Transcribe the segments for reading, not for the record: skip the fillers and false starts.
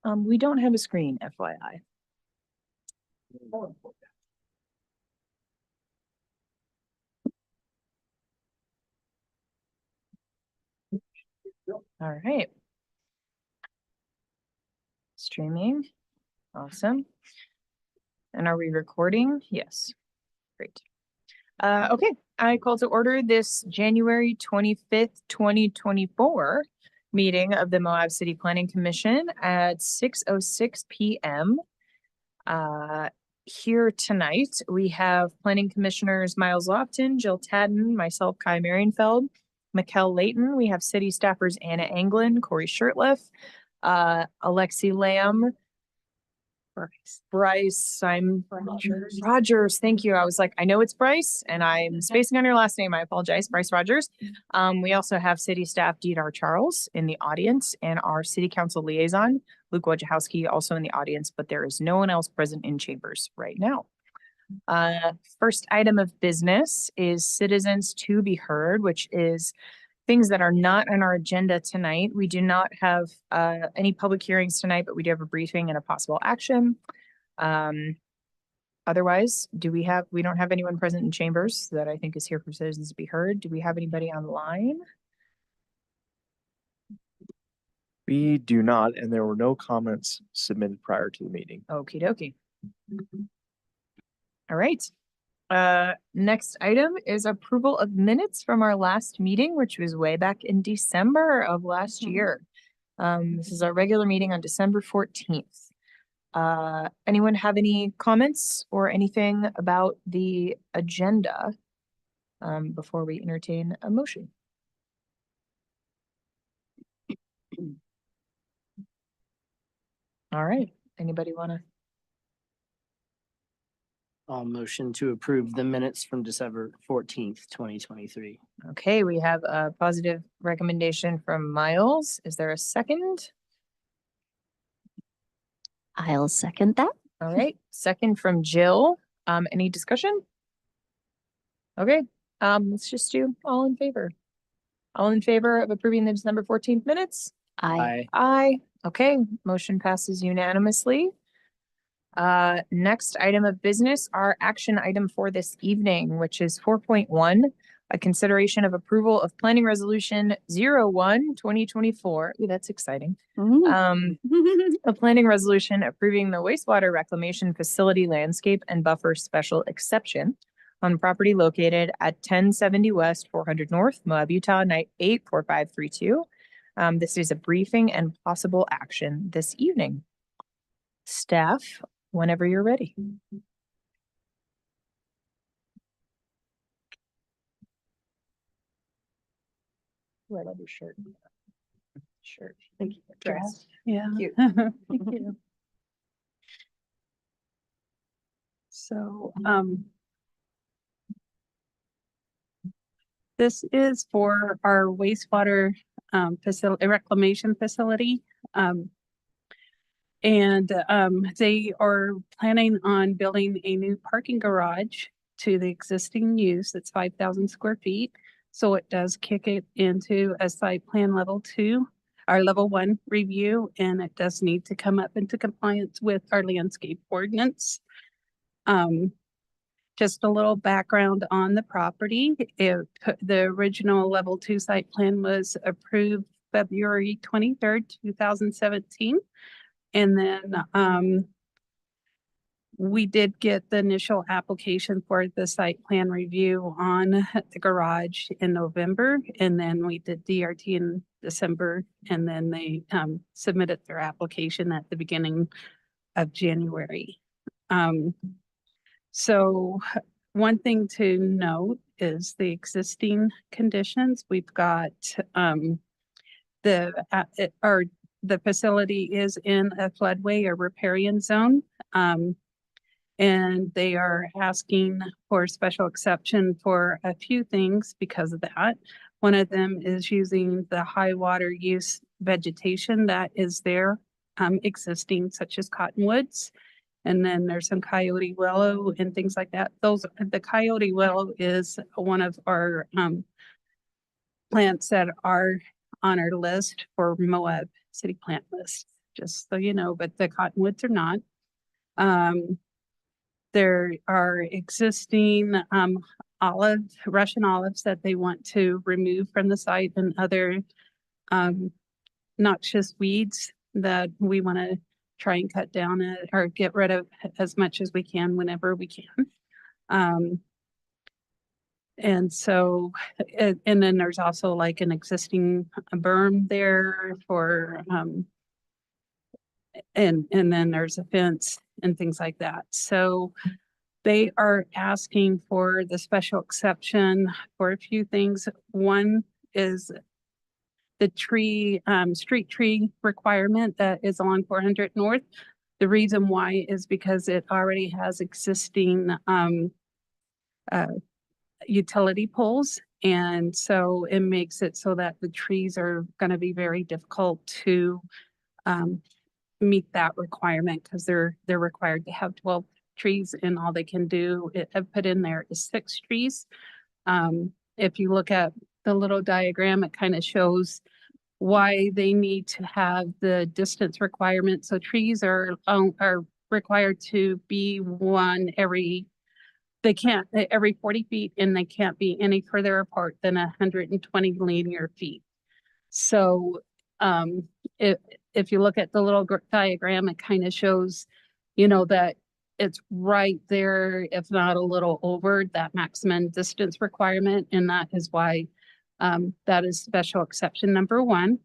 We don't have a screen, FYI. All right. Streaming. Awesome. And are we recording? Yes. Great. Okay, I call to order this January 25th, 2024 meeting of the Moab City Planning Commission at 6:06 p.m. Here tonight, we have Planning Commissioners Miles Lofton, Jill Tadden, myself, Kai Marienfeld, Mikkel Layton. We have city staffers Anna Anglin, Corey Shirtliff, Alexi Lamb, Bryce, Rogers. Thank you. I was like, I know it's Bryce and I'm spacing on your last name. I apologize. Bryce Rogers. We also have city staff Deedar Charles in the audience and our city council liaison, Luke Wojciechowski, also in the audience, but there is no one else present in chambers right now. First item of business is citizens to be heard, which is things that are not on our agenda tonight. We do not have any public hearings tonight, but we do have a briefing and a possible action. Otherwise, we don't have anyone present in chambers that I think is here for citizens to be heard. Do we have anybody online? We do not, and there were no comments submitted prior to the meeting. Okie dokie. All right. Next item is approval of minutes from our last meeting, which was way back in December of last year. This is our regular meeting on December 14th. Anyone have any comments or anything about the agenda before we entertain a motion? All right. Anybody want to? I'll motion to approve the minutes from December 14th, 2023. Okay, we have a positive recommendation from Miles. Is there a second? I'll second that. All right, second from Jill. Any discussion? Okay, let's just do all in favor. All in favor of approving the December 14th minutes? Aye. Okay, motion passes unanimously. Next item of business, our action item for this evening, which is 4.1, a consideration of approval of planning resolution 01/2024. Ooh, that's exciting. A planning resolution approving the wastewater reclamation facility landscape and buffer special exception on property located at 1070 West, 400 North, Moab, Utah, 84532. This is a briefing and possible action this evening. Staff, whenever you're ready. I love your shirt. Shirt. Thank you. Dress. Yeah. Cute. Thank you. So, this is for our wastewater facility, reclamation facility. And they are planning on building a new parking garage to the existing use. It's 5,000 square feet. So it does kick it into a site plan level 2, our level 1 review, and it does need to come up into compliance with our landscape ordinance. Just a little background on the property. The original level 2 site plan was approved February 23rd, 2017. And then we did get the initial application for the site plan review on the garage in November. And then we did DRT in December. And then they submitted their application at the beginning of January. So one thing to note is the existing conditions. We've got the facility is in a floodway or riparian zone. And they are asking for special exception for a few things because of that. One of them is using the high water use vegetation that is there existing, such as cottonwoods. And then there's some coyote willow and things like that. The coyote willow is one of our plants that are on our list for Moab City plant list. just so you know, but the cottonwoods are not. There are existing Russian olives that they want to remove from the site, and other noxious weeds that we want to try and cut down or get rid of as much as we can whenever we can. And so, and then there's also like an existing berm there for, and then there's a fence and things like that. So they are asking for the special exception for a few things. One is the tree, street tree requirement that is along 400 North. The reason why is because it already has existing utility poles. And so it makes it so that the trees are going to be very difficult to meet that requirement, because they're required to have 12 trees, and all they can do, I've put in there, is 6 trees. If you look at the little diagram, it kind of shows why they need to have the distance requirement. So trees are required to be every 40 feet, and they can't be any further apart than 120 linear feet. So if you look at the little diagram, it kind of shows, you know, that it's right there, if not a little over that maximum distance requirement. And that is why that is special exception number 1.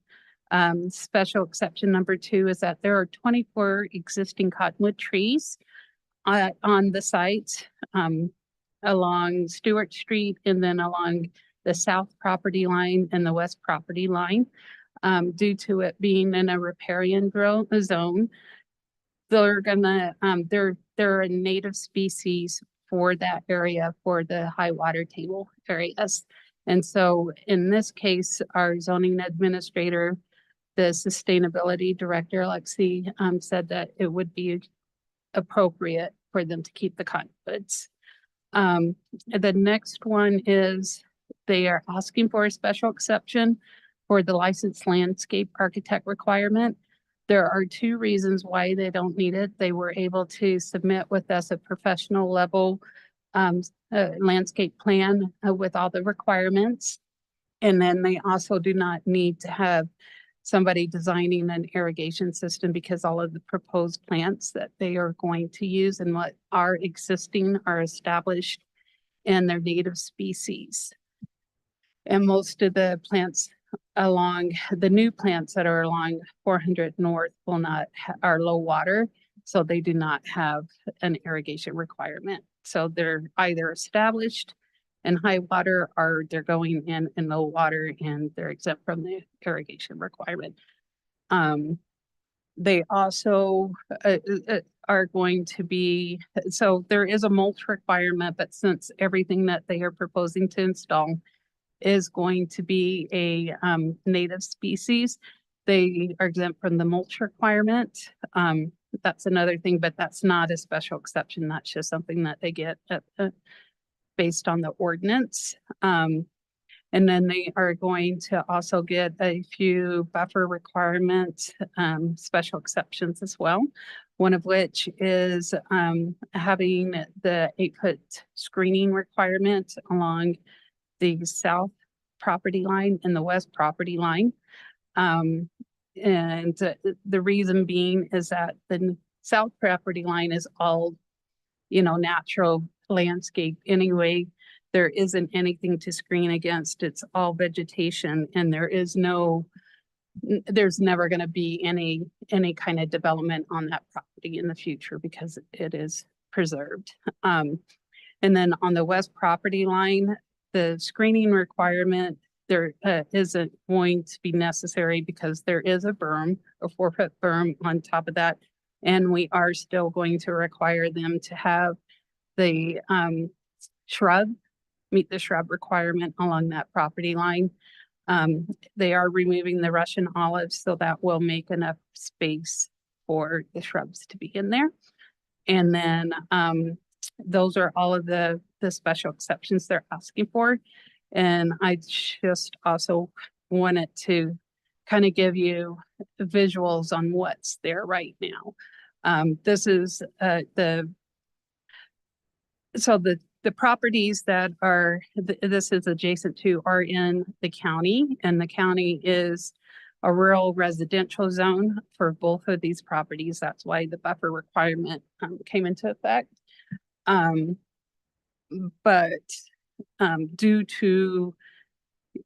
Special exception number 2 is that there are 24 existing cottonwood trees on the site along Stewart Street, and then along the south property line and the west property line. Due to it being in a riparian zone, they're gonna they're a native species for that area, for the high water table areas. And so in this case, our zoning administrator, the sustainability director, Lexi, said that it would be appropriate for them to keep the cottonwoods. The next one is they are asking for a special exception for the licensed landscape architect requirement. There are 2 reasons why they don't need it. They were able to submit with us a professional level landscape plan with all the requirements. And then they also do not need to have somebody designing an irrigation system, because all of the proposed plants that they are going to use and what are existing are established and they're native species. And most of the plants along the new plants that are along 400 North will not are low water, so they do not have an irrigation requirement. So they're either established in high water, or they're going in low water, and they're exempt from the irrigation requirement. They also are going to be, so there is a mulch requirement, but since everything that they are proposing to install is going to be a native species, they are exempt from the mulch requirement. That's another thing, but that's not a special exception. That's just something that they get based on the ordinance. And then they are going to also get a few buffer requirements, special exceptions as well. One of which is having the 8-foot screening requirement along the south property line and the west property line. And the reason being is that the south property line is all, you know, natural landscape anyway. There isn't anything to screen against. It's all vegetation, and there's never going to be any kind of development on that property in the future because it is preserved. And then on the west property line, the screening requirement there isn't going to be necessary because there is a berm, a 4-foot berm on top of that. And we are still going to require them to have the meet the shrub requirement along that property line. They are removing the Russian olives, so that will make enough space for the shrubs to be in there. And then those are all of the special exceptions they're asking for. And I just also wanted to kind of give you visuals on what's there right now. This is the properties that are, this is adjacent to are in the county, and the county is a rural residential zone for both of these properties. That's why the buffer requirement came into effect. But due to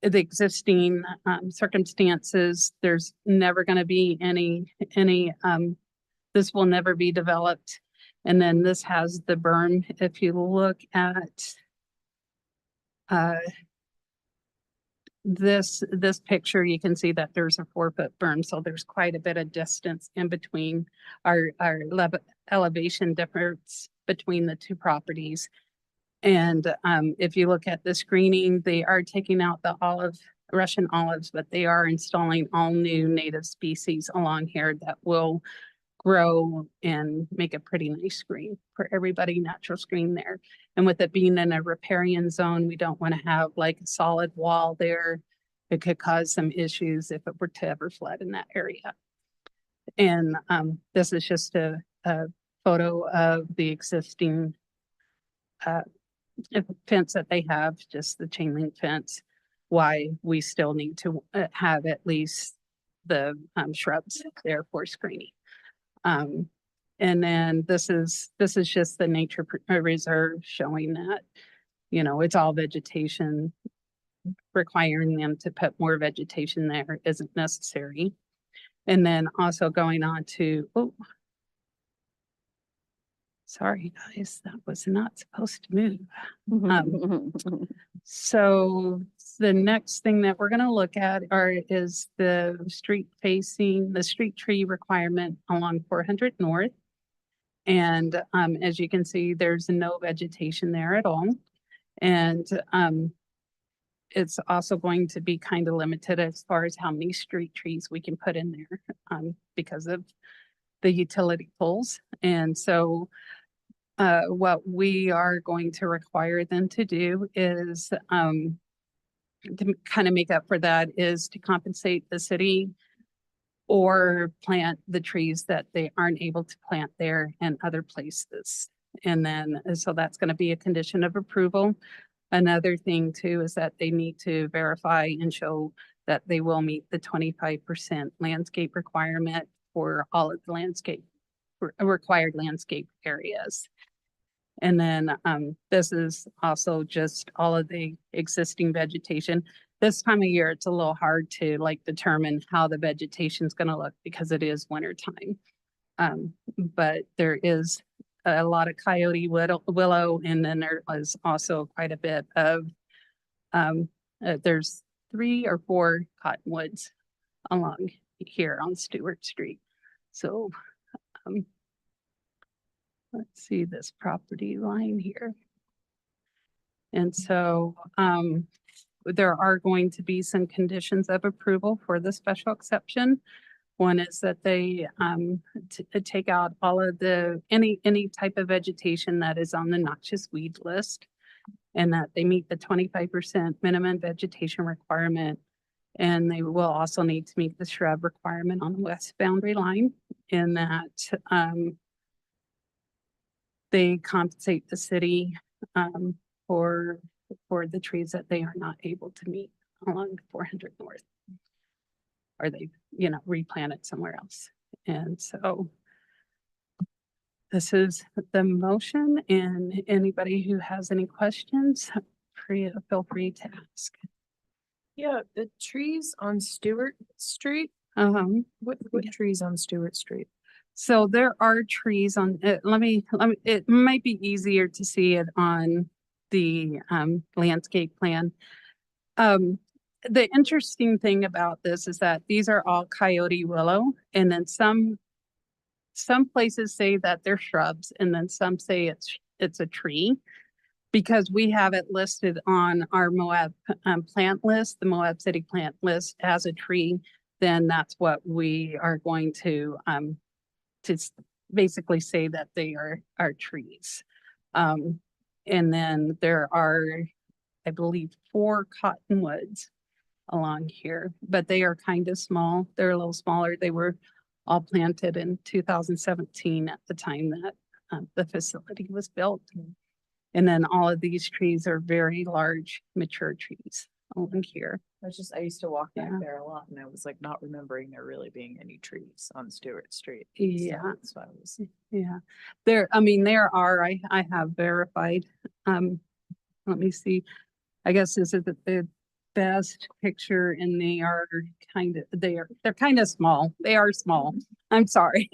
the existing circumstances, there's never going to be any this will never be developed. And then this has the berm. If you look at this picture, you can see that there's a 4-foot berm. So there's quite a bit of distance in between our elevation difference between the two properties. And if you look at the screening, they are taking out the Russian olives, but they are installing all new native species along here that will grow and make a pretty nice screen for everybody, natural screen there. And with it being in a riparian zone, we don't want to have like a solid wall there. It could cause some issues if it were to ever flood in that area. And this is just a photo of the existing fence that they have, just the chain link fence. Why we still need to have at least the shrubs there for screening. And then this is just the nature reserve showing that, you know, it's all vegetation. Requiring them to put more vegetation there isn't necessary. And then also going on to, oh, sorry guys, that was not supposed to move. So the next thing that we're going to look at is the street tree requirement along 400 North. And as you can see, there's no vegetation there at all. And it's also going to be kind of limited as far as how many street trees we can put in there because of the utility poles. And so what we are going to require them to do is to kind of make up for that is to compensate the city or plant the trees that they aren't able to plant there and other places. And then, so that's going to be a condition of approval. Another thing too is that they need to verify and show that they will meet the 25% landscape requirement for all of the landscape required landscape areas. And then this is also just all of the existing vegetation. This time of year, it's a little hard to like determine how the vegetation is going to look because it is winter time. But there is a lot of coyote willow, and then there was also quite a bit of, there's 3 or 4 cottonwoods along here on Stewart Street. So let's see this property line here. And so there are going to be some conditions of approval for the special exception. One is that they take out all of the any type of vegetation that is on the noxious weed list, and that they meet the 25% minimum vegetation requirement. And they will also need to meet the shrub requirement on the west boundary line, in that they compensate the city for the trees that they are not able to meet along 400 North, or they, you know, replant it somewhere else. And so this is the motion, and anybody who has any questions, feel free to ask. Yeah, the trees on Stewart Street. What Yeah. trees on Stewart Street? So there are trees on it. Let me, it might be easier to see it on the landscape plan. The interesting thing about this is that these are all coyote willow, and then some places say that they're shrubs, and then some say it's a tree, because we have it listed on our Moab plant list, the Moab City plant list, as a tree. Then that's what we are going to basically say that they are trees. And then there are, I believe, 4 cottonwoods along here, but they are kind of small. They're a little smaller. They were all planted in 2017 at the time that the facility was built. And then all of these trees are very large, mature trees along here. I used to walk back Yeah. there a lot and I was like not remembering there really being any trees on Stewart Street. Yeah. So I was. Yeah, there I have verified. Let me see. I guess this is the best picture and they are they're kind of small. They are small. I'm sorry.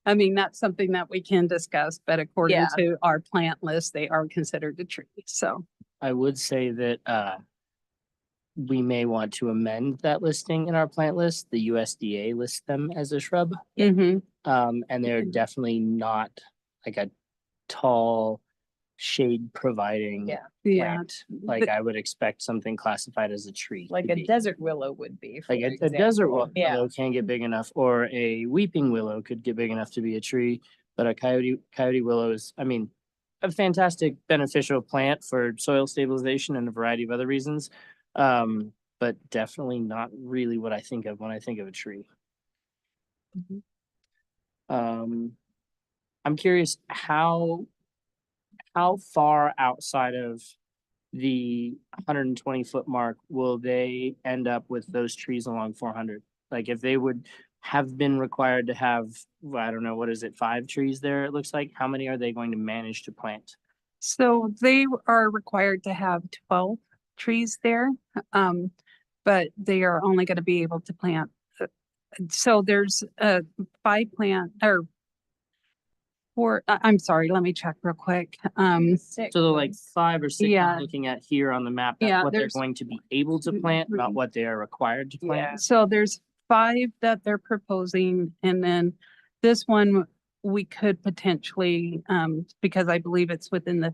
I mean, that's something that we can discuss, but according Yeah. to our plant list, they are considered a tree. So, I would say that we may want to amend that listing in our plant list. The USDA lists them as a shrub. mhm, And they're definitely not like a tall shade providing Yeah. yeah. plant. Like I would expect something classified as a tree. Like to a be. desert willow would be. for Like a desert example. Yeah. willow can get big enough, or a weeping willow could get big enough to be a tree. But a coyote willow is, I mean, a fantastic beneficial plant for soil stabilization and a variety of other reasons. But definitely not really what I think of when I think of a tree. Mhm. I'm curious how far outside of the 120-foot mark will they end up with those trees along 400? Like if they would have been required to have, well, I don't know, what is it, 5 trees there, it looks like? How many are they going to manage to plant? So they are required to have 12 trees there. But they are only going to be able to plant. So there's 5 plant or 4. I'm sorry, let me check real quick. Six. So they're like 5 or 6 Yeah. I'm looking at here on the map. That's Yeah, what they're there's- going to be able to plant, not Mhm. what they are required to Yeah. plant. So there's 5 that they're proposing, and then this one we could potentially, because I believe it's within the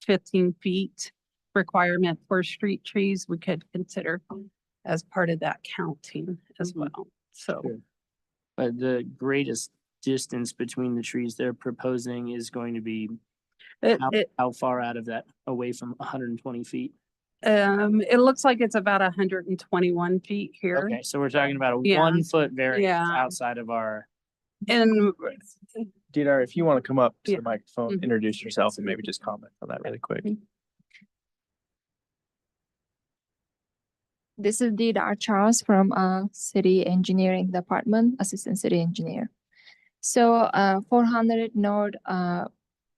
15 feet requirement for street trees, we could consider as part of that counting as Mhm. well. So, Sure. But the greatest distance between the trees they're proposing is going to be how far out of that away from 120 feet? it looks like it's about 121 feet here. Okay, so we're talking about a Yeah. 1-foot variance Yeah. outside of our, And Didar, if you want to come up to Yeah. the microphone, Mhm. introduce yourself and maybe just comment on that really quick. This is Didar Charles from City Engineering Department, Assistant City Engineer. So 400 North,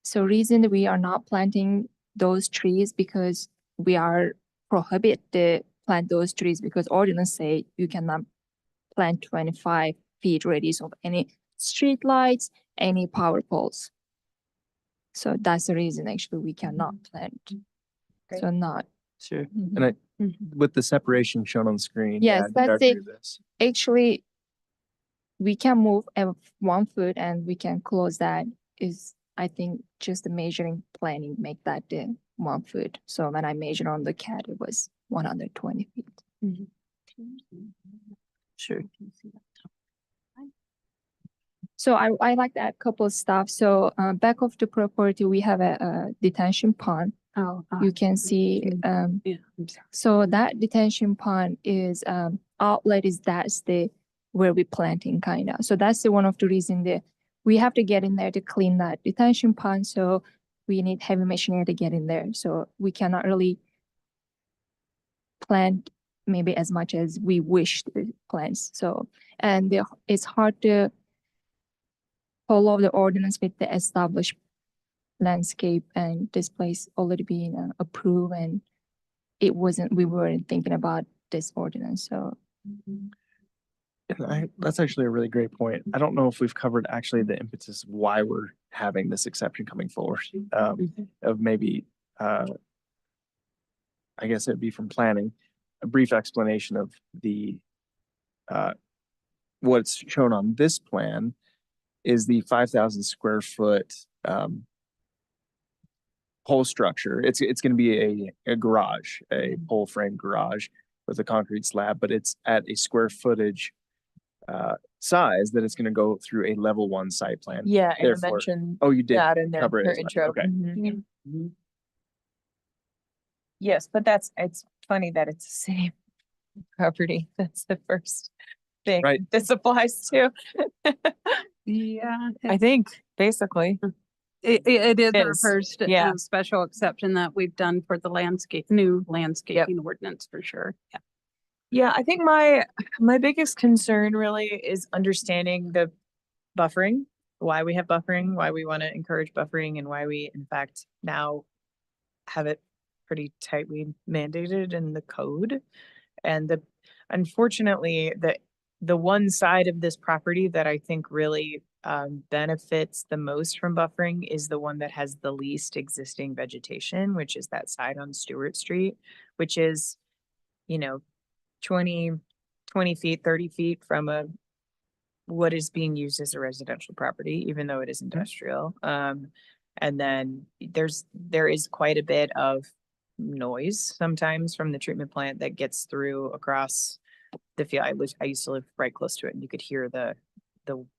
so reason we are not planting those trees because we are prohibited to plant those trees because ordinance say you cannot plant 25 feet radius of any street lights, any power poles. So that's the reason actually we cannot plant. Great. So not. sure. And with the separation shown on the screen. Yes, yeah, that's Didar it. drew this. Actually, we can move 1 foot and we can close that is, I think, just the measuring planning make that 1 foot. So when I measured on the CAD, it was 120 feet. Sure. So I like to add a couple of stuff. So back of the property, we have a detention pond. You can see, yeah, I'm sorry. so that detention pond is outlet is that's the where we planting kind of. So that's the one of the reason that we have to get in there to clean that detention pond. So we need heavy machinery to get in there. So we cannot really plant maybe as much as we wish to plant. So it's hard to follow the ordinance with the established landscape, and this place already being approved, and we weren't thinking about this ordinance. So And that's actually a really great point. I don't know if we've covered actually the impetus of why we're having this exception coming forward. Of maybe, I guess it'd be from planning, a brief explanation of the, what's shown on this plan is the 5,000 square foot whole structure. It's going to be a garage, a pole frame garage with a concrete slab, but it's at a square footage size that it's going to go through a level 1 site plan. Yeah, Anna Therefore- mentioned Oh, you did that in their cover it her as much. intro. Okay. Mhm. Yes, but it's funny that it's a city property. That's the first thing Right. this applies to. Yeah, I think, basically. it is our is, first yeah. special exception that we've done for the new landscaping ordinance for sure. Yeah. Yeah, I think my biggest concern really is understanding the buffering, why we have buffering, why we want to encourage buffering, and why we in fact now have it pretty tightly mandated in the code. And unfortunately, the one side of this property that I think really benefits the most from buffering is the one that has the least existing vegetation, which is that side on Stewart Street, which is, 20 feet, 30 feet from what is being used as a residential property, even though it is industrial. And then there is quite a bit of noise sometimes from the treatment plant that gets through across the field. I used to live right close to it, and you could hear the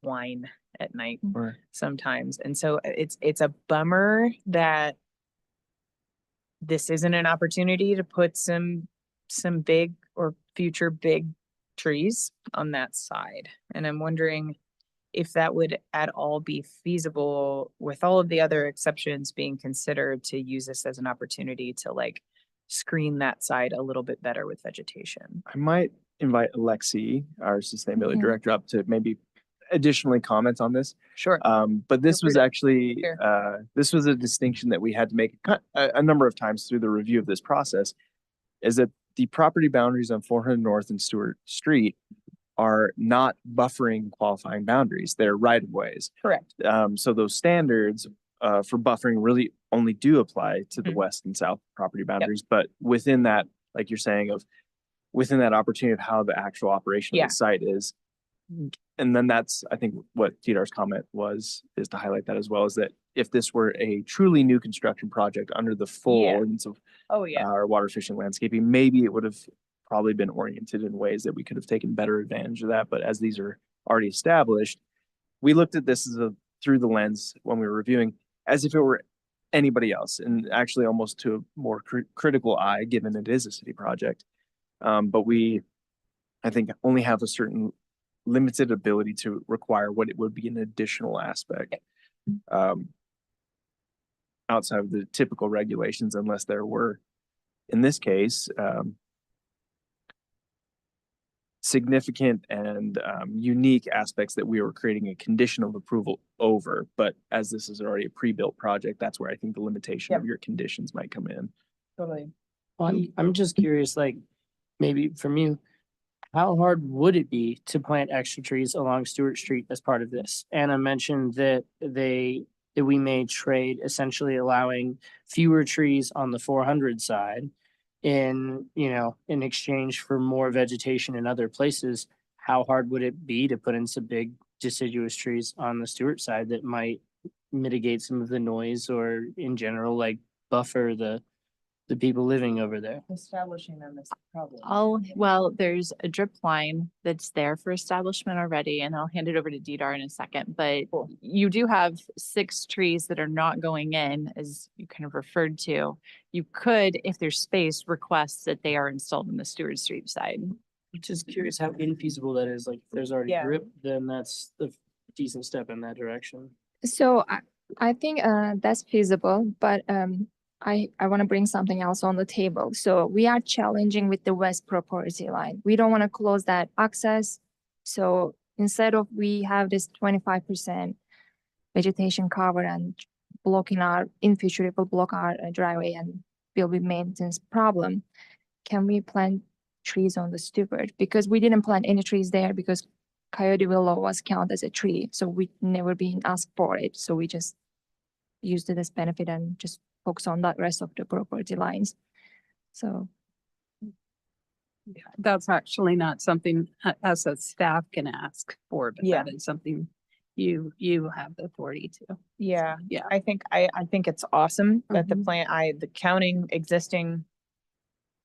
whine at night Or sometimes. And so it's a bummer that this isn't an opportunity to put some big or future big trees on that side. And I'm wondering if that would at all be feasible with all of the other exceptions being considered, to use this as an opportunity to like screen that side a little bit better with vegetation. I might invite Alexi, our sustainability Mhm. director, up to maybe additionally comment on this. Sure. But this Feel was free to actually, share. this was a distinction that we had to make a number of times through the review of this process, is that the property boundaries on 400 North and Stewart Street are not buffering qualifying boundaries. They're right of ways. Correct. So those standards for buffering really only do apply to the Mhm. west and south property boundaries. But within that, like you're saying, within that opportunity of how the actual operation of Yeah. the site is. And then that's, I think, what Tidar's comment is to highlight that as well, is that if this were a truly new construction project under the full Yeah. ordinance of Oh, yeah. our water efficient landscaping, maybe it would have probably been oriented in ways that we could have taken better advantage of that. But as these are already established, we looked at this through the lens when we were reviewing, as if it were anybody else, and actually almost to a more critical eye, given it is a city project. But we, I think, only have a certain limited ability to require what it would be an additional aspect outside of the typical regulations, unless there were, in this case, significant and unique aspects that we were creating a condition of approval over. But as this is already a pre-built project, that's where I think the limitation of your conditions might come in. Totally. I'm just curious, like, maybe from you, how hard would it be to plant extra trees along Stewart Street as part of this? Anna mentioned that we may trade, essentially allowing fewer trees on the 400 side in exchange for more vegetation in other places. How hard would it be to put in some big deciduous trees on the Stewart side that might mitigate some of the noise, or in general, like, buffer the people living over there? Establishing them is the problem. Oh, well, there's a drip line that's there for establishment already, and I'll hand it over to Didar in a second. But Cool. you do have 6 trees that are not going in, as you kind of referred to. You could, if there's space, request that they are installed on the Stewart Street side. Just curious how infeasible that is. Like, if there's already Yeah. drip, then that's the decent step in that direction. So I think that's feasible, but I want to bring something else on the table. So we are challenging with the west property line. We don't want to close that access. So instead of we have this 25% vegetation cover and blocking in future it will block our driveway and will be maintenance problem. Can we plant trees on the Stewart? Because we didn't plant any trees there because Coyote Willow was counted as a tree. So we never been asked for it. So we just used it as benefit and just focus on that rest of the property lines. So That's actually not something us as staff can ask for, but Yeah. that is something you have the authority to. Yeah. Yeah. I think think it's awesome that the Mhm. the counting existing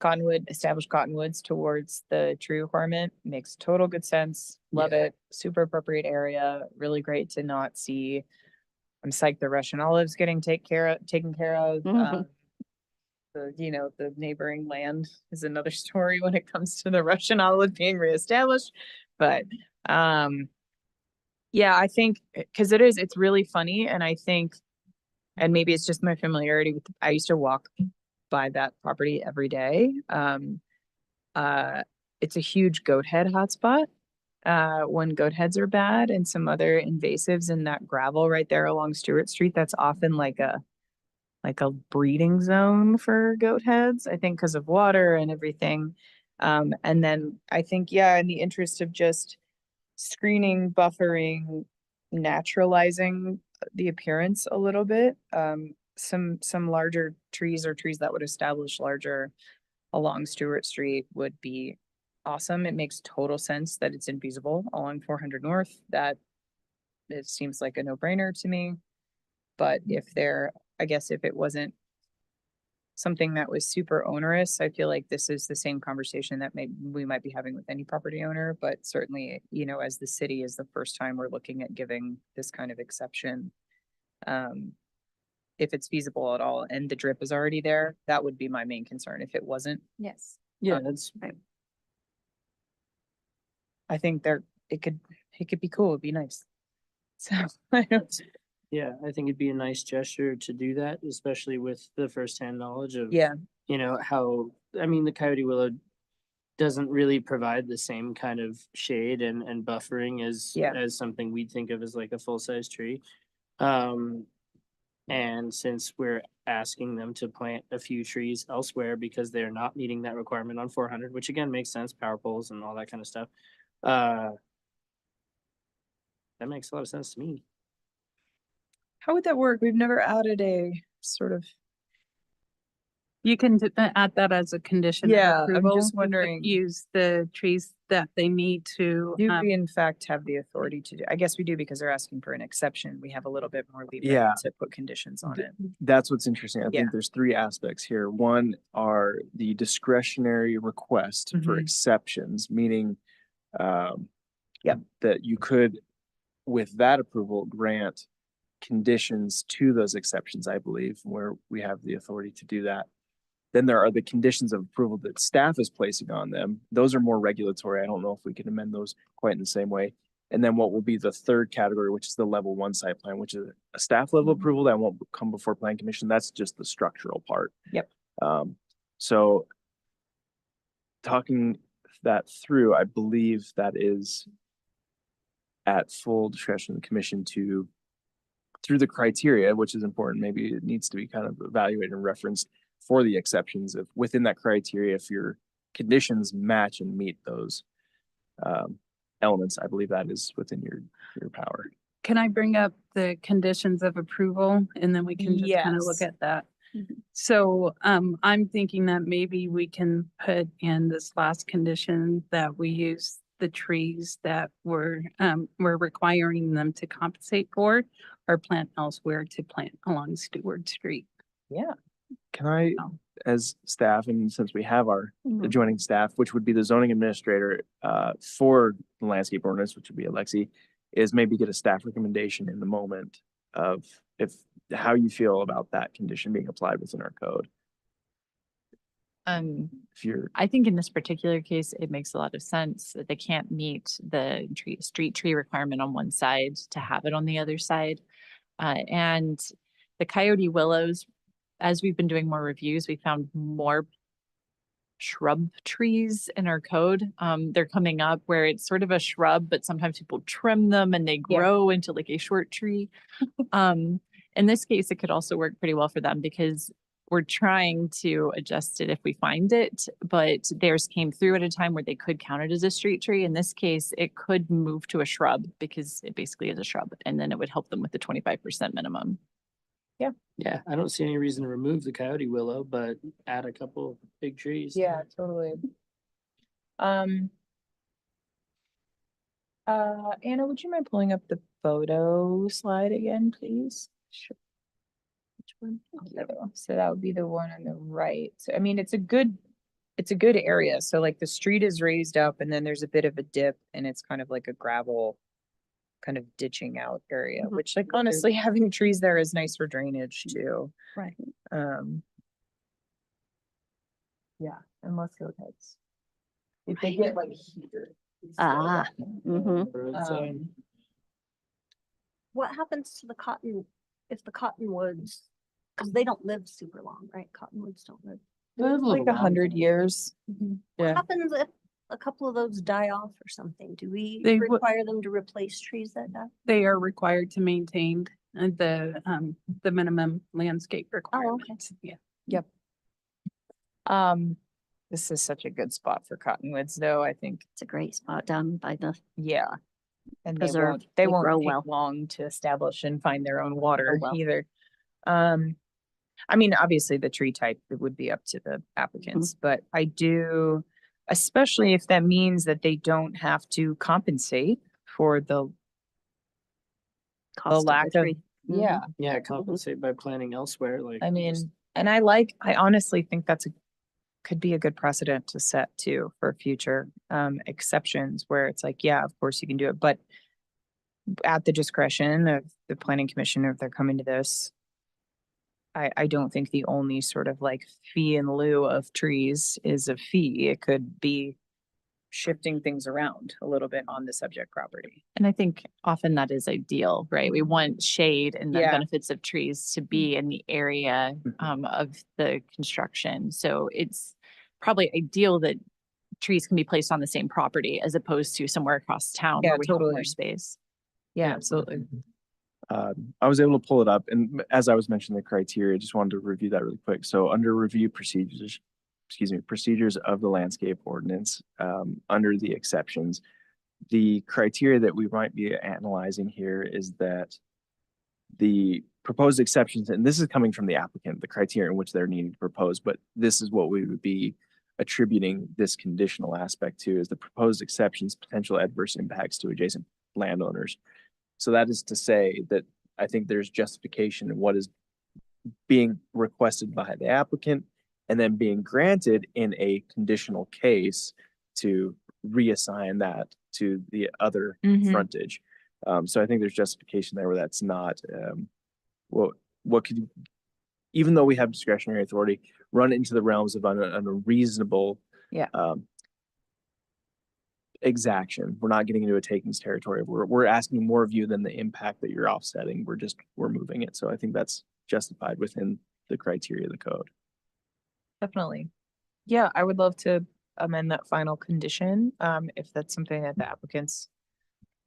established cottonwoods towards the tree requirement makes total good sense. Love it. Super appropriate area. Really great to not see. I'm psyched the Russian olives getting taken care of. Mhm. the neighboring land is another story when it comes to the Russian olive being reestablished. But, yeah, I think, because it's really funny, and I think, and maybe it's just my familiarity with, I used to walk by that property every day. It's a huge goat head hotspot. When goat heads are bad and some other invasives in that gravel right there along Stewart Street, that's often like a breeding zone for goat heads, I think, because of water and everything. And then I think, yeah, in the interest of just screening, buffering, naturalizing the appearance a little bit, some larger trees or trees that would establish larger along Stewart Street would be awesome. It makes total sense that it's infeasible along 400 North. That it seems like a no-brainer to me. But I guess if it wasn't something that was super onerous, I feel like this is the same conversation that we might be having with any property owner, but certainly, as the city is the first time we're looking at giving this kind of exception. If it's feasible at all and the drip is already there, that would be my main concern. If it wasn't, Yes. Yeah, that's, I think it could be cool. It'd be nice. So I don't, yeah, I think it'd be a nice gesture to do that, especially with the firsthand knowledge of, yeah, how, I mean, the coyote willow doesn't really provide the same kind of shade and buffering as, Yeah. as something we'd think of as like a full-size tree. And since we're asking them to plant a few trees elsewhere because they're not meeting that requirement on 400, which again makes sense, power poles and all that kind of stuff. That makes a lot of sense to me. how would that work? We've never added a sort of, You can add that as a condition of Yeah, I'm approval. just You would wondering- Use the trees that they need to. do we in fact have the authority to do? I guess we do because they're asking for an exception. We have a little bit more leeway Yeah. to put conditions on it. That's what's interesting. I Yeah. think there's three aspects here. One are the discretionary request for Mhm. exceptions, meaning Yep. that you could, with that approval, grant conditions to those exceptions, I believe, where we have the authority to do that. Then there are the conditions of approval that staff is placing on them. Those are more regulatory. I don't know if we can amend those quite in the same way. And then what will be the third category, which is the level 1 site plan, which is a staff level approval that won't come before plan commission. That's just the structural part. Yep. So talking that through, I believe that is at full discretion of the commission to, through the criteria, which is important, maybe it needs to be kind of evaluated and referenced for the exceptions of within that criteria, if your conditions match and meet those elements, I believe that is within your power. Can I bring up the conditions of approval and then we can just kind of look Yes. at that? Mhm. So I'm thinking that maybe we can put in this last condition that we use the trees that we're requiring them to compensate for or plant elsewhere to plant along Stewart Street. Yeah. Can I, Oh. as staff, and since we have our Mhm. adjoining staff, which would be the zoning administrator for the landscape ordinance, which would be Alexi, is maybe get a staff recommendation in the moment of how you feel about that condition being applied within our code. If you're, I think in this particular case, it makes a lot of sense that they can't meet the street tree requirement on one side to have it on the other side. And the coyote willows, as we've been doing more reviews, we found more shrub trees in our code. They're coming up where it's sort of a shrub, but sometimes people trim them and they Yeah. grow into like a short tree. In this case, it could also work pretty well for them because we're trying to adjust it if we find it, but theirs came through at a time where they could count it as a street tree. In this case, it could move to a shrub because it basically is a shrub, and then it would help them with the 25% minimum. Yeah, I don't see any reason to remove the coyote willow, but add a couple big trees. Yeah, totally. Anna, would you mind pulling up the photo slide again, please? Sure. Which one? Oh, there we go. So that would be the one on the right. So I mean, it's a good area. So like the street is raised up and then there's a bit of a dip and it's kind of like a gravel kind of ditching out area, Mhm. which like honestly having trees there is nice for drainage too. Right. Yeah, unless goat heads. If they get like here. Ah, mhm. What happens to the cotton, if the cottonwoods, because they don't live super long, right? Cottonwoods don't live. Like 100 years. What Yeah. happens if a couple of those die off or something? Do we They would- require them to replace trees that die? They are required to maintain the minimum landscape requirements. Yeah. This is such a good spot for cottonwoods, though, I think. It's a great spot down by the, Yeah. And Preserve, they they won't grow take well. long to establish and find their own water well. either. I mean, obviously the tree type, it would be up to the applicants, but I do, especially if that means that they don't have to compensate for the cost of lack the of, tree. yeah. Yeah, compensate by planning elsewhere, like. I just- mean, and I honestly think could be a good precedent to set too for future exceptions where it's like, yeah, of course you can do it, but at the discretion of the planning commission, if they're coming to this, I don't think the only sort of like fee in lieu of trees is a fee. It could be shifting things around a little bit on the subject property. And I think often that is ideal, right? We want shade and the Yeah. benefits of trees to be in the area of the construction. So it's probably ideal that trees can be placed on the same property as opposed to somewhere across town Yeah, where we have totally. more space. Yeah, absolutely. I was able to pull it up, and as I was mentioning the criteria, I just wanted to review that really quick. So under review procedures, procedures of the landscape ordinance, under the exceptions, the criteria that we might be analyzing here is that the proposed exceptions, and this is coming from the applicant, the criteria in which they're needing to propose, but this is what we would be attributing this conditional aspect to, is the proposed exceptions, potential adverse impacts to adjacent landowners. So that is to say that I think there's justification in what is being requested by the applicant and then being granted in a conditional case to reassign that to the other frontage. So I think there's justification there where that's not, what could, even though we have discretionary authority, run into the realms of an unreasonable exaction. We're not getting into a takings territory. We're asking more of you than the impact that you're offsetting. We're moving it. So I think that's justified within the criteria of the code. Definitely. Yeah, I would love to amend that final condition, if that's something that the applicants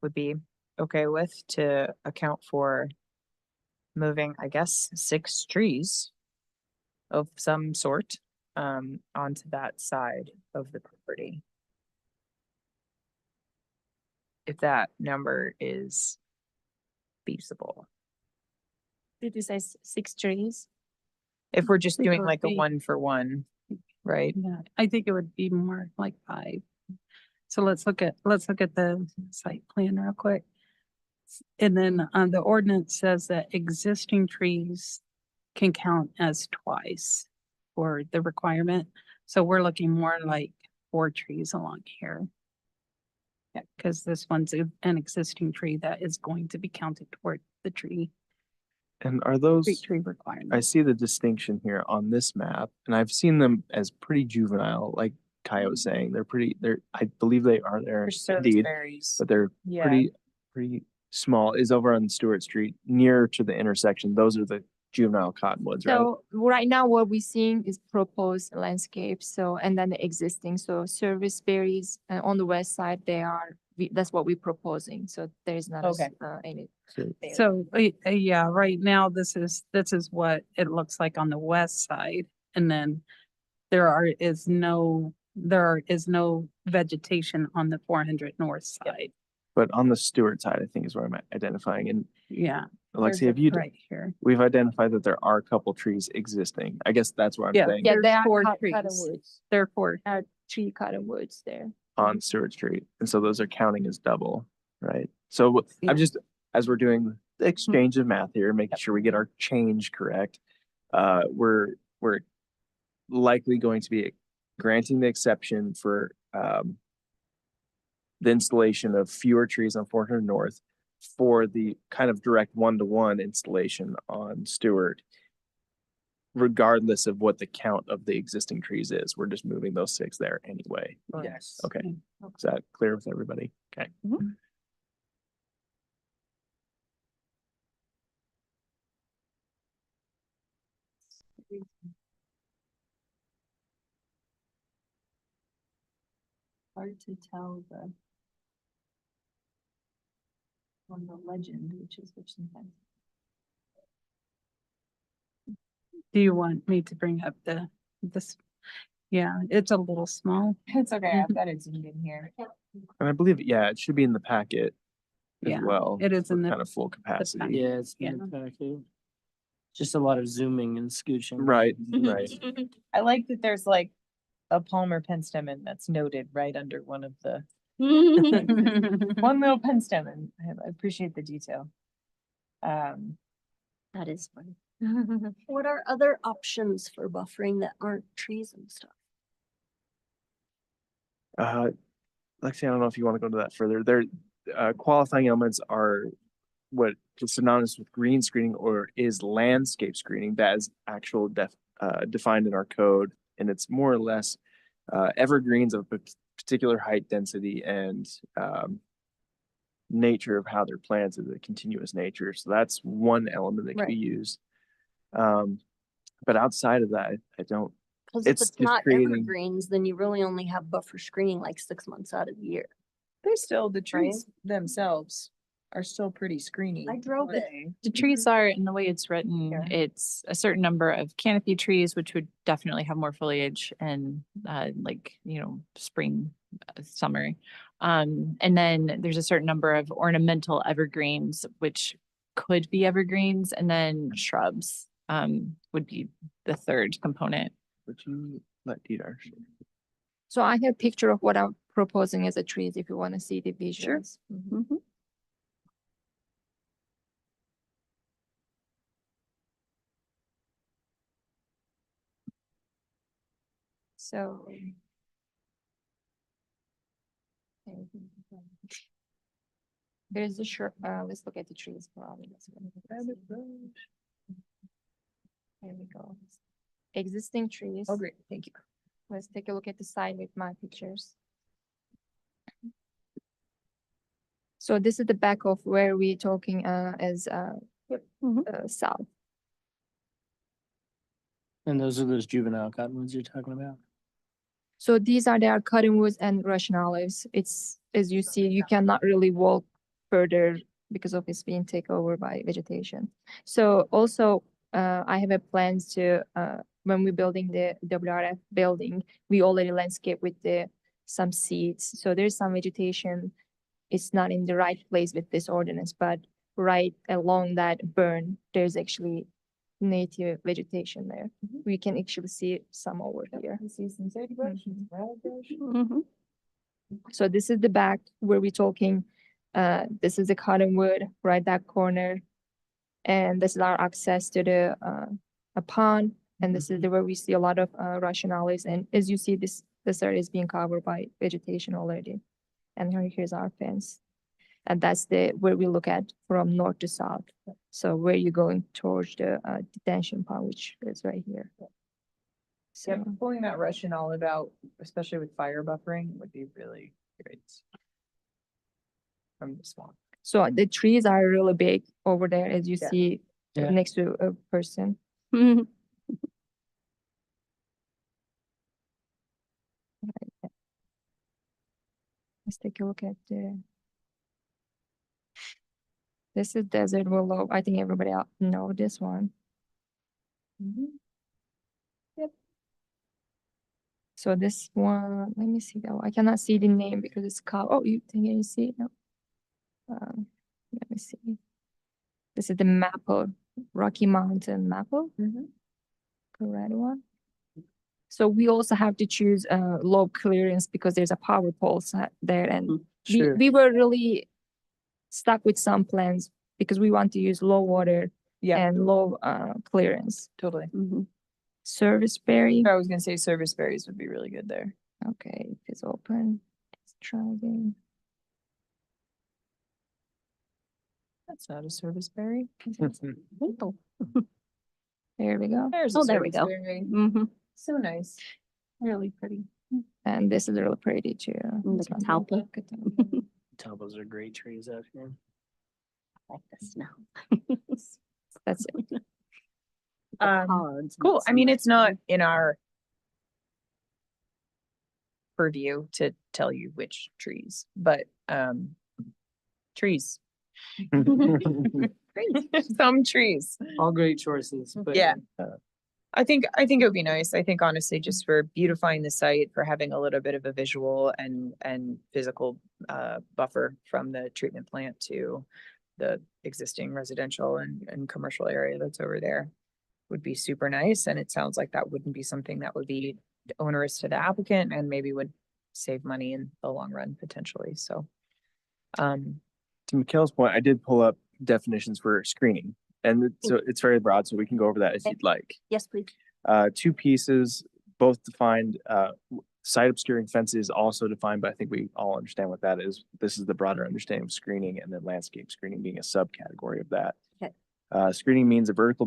would be okay with, to account for moving, I guess, 6 trees of some sort, onto that side of the property. If that number is feasible. Did you say 6 trees? If we're just think it doing would like a be- 1-for-1, right? Yeah, I think it would be more like 5. So let's look at the site plan real quick. And then the ordinance says that existing trees can count as twice for the requirement. So we're looking more like 4 trees along here. Yeah, because this one's an existing tree that is going to be counted toward the tree And are those, tree I requirement. see the distinction here on this map, and I've seen them as pretty juvenile, like Kai was saying. I believe they are there indeed, berries. but they're Yeah. pretty small. Is over on Stewart Street, near to the intersection. Those are the juvenile cottonwoods, right? So right now what we're seeing is proposed landscape, so, and then the existing, so service berries on the west side, that's what we're proposing, so there is not Okay. any. So, yeah, right now, this is what it looks like on the west side. And then there is no vegetation on the 400 north side. But on the Stewart side, I think is where I'm identifying. And Yeah. Alexia, have you, Right here. we've identified that there are a couple trees existing. I guess that's what I'm Yeah. saying, Yeah, There's there are 4 trees. cottonwoods, Therefore, 3 cottonwoods there. on Stewart Street. And so those are counting as double, right? So Yeah. I'm just, as we're doing the exchange of math here, making sure we get our change correct, we're likely going to be granting the exception for the installation of fewer trees on 400 North for the kind of direct one-to-one installation on Stewart. regardless of what the count of the existing trees is. We're just moving those 6 there anyway. Yes. Okay, is that clear with everybody? Okay. Hard to tell on the legend, which sometimes. Do you want me to bring up this? Yeah, it's a little small. It's okay, I've got it zoomed in here. And I believe, yeah, it should be in the packet as Yeah, well. it is in with the- kind of full capacity. Yeah, it's Yeah. just a lot of zooming and scooching. Right, right. I like that there's like a Palmer pen stem and that's noted right under one of the, one little pen stem, and I appreciate the detail. That is funny. What are other options for buffering that aren't trees and stuff? Lexi, I don't know if you want to go into that further. There, qualifying elements are what is synonymous with green screening or is landscape screening. That is actual defined in our code, and it's more or less evergreens of a particular height, density, and nature of how they're planted, the continuous nature. So that's one element that can be Right. used. But outside of that, I don't. Cause if It's it's just not creating- evergreens, then you really only have buffer screening like 6 months out of the year. They're still, the trees themselves are still pretty screeny. I drove it. The trees are, in the way it's written, Yeah. it's a certain number of canopy trees, which would definitely have more foliage and like, spring, summer. And then there's a certain number of ornamental evergreens, which could be evergreens, and then shrubs would be the third component. Would you let Dieter share? So I have a picture of what I'm proposing as a trees if you want to see the visuals. Mhm. So. There's a shrub, let's look at the trees probably. That's what I'm gonna see. There we go. Existing trees. Oh, great, thank you. Let's take a look at the side with my pictures. So this is the back of where we're talking as south. And those are those juvenile cottonwoods you're talking about? So these are their cottonwoods and Russian olives. It's, as you see, you cannot really walk further because of it's being taken over by vegetation. So also, I have a plans to, when we're building the WRF building, we already landscape with some seeds. So there's some vegetation. It's not in the right place with this ordinance, but right along that burn, there's actually native vegetation there. We can actually see some over here. See some sagebrush, some ryebush. Mhm. So this is the back where we're talking, this is the cottonwood, right that corner. And this is our access to the a pond. And this is where we see a lot of Russian olives. And as you see, this area is being covered by vegetation already. And here's our fence. And that's where we look at from north to south. So where you're going towards the detention pond, which is right here. So, Yep, pulling that Russian olive out, especially with fire buffering, would be really great. From the swamp. so the trees are really big over there, as you Yeah. see Yeah. next to a person. Mhm. Let's take a look at this is desert willow. I think everybody else know this one. Yep. So this one, let me see that one. I cannot see the name because it's called, oh, can you see it? No. Let me see. This is the maple, Rocky Mountain maple. The red one. So we also have to choose low clearance because there's a power pole there, and Sure. we were really stuck with some plans because we want to use low water Yeah, and low clearance. totally. Mhm. Service berry. I was gonna say service berries would be really good there. Okay, if it's open, let's try again. That's not a service berry. Maple. There we go. There's a Oh, there we service go. berry. Mm-hmm. So nice. Really pretty. And this is really pretty too. The This one. catalpa. Talbos are great trees out here. Like the snow. That's it. Cool. I mean, it's not in our purview to tell you which trees, but trees. Some trees. All great choices, but Yeah. I think it would be nice. I think honestly, just for beautifying the site, for having a little bit of a visual and physical buffer from the treatment plant to the existing residential and commercial area that's over there would be super nice. And it sounds like that wouldn't be something that would be onerous to the applicant and maybe would save money in the long run potentially. So To Mikhail's point, I did pull up definitions for screening, and so it's very broad, so we can go over that if Okay. you'd like. Yes, please. Two pieces, both defined, site obscuring fence is also defined, but I think we all understand what that is. This is the broader understanding of screening, and then landscape screening being a subcategory of that. Okay. Screening means a vertical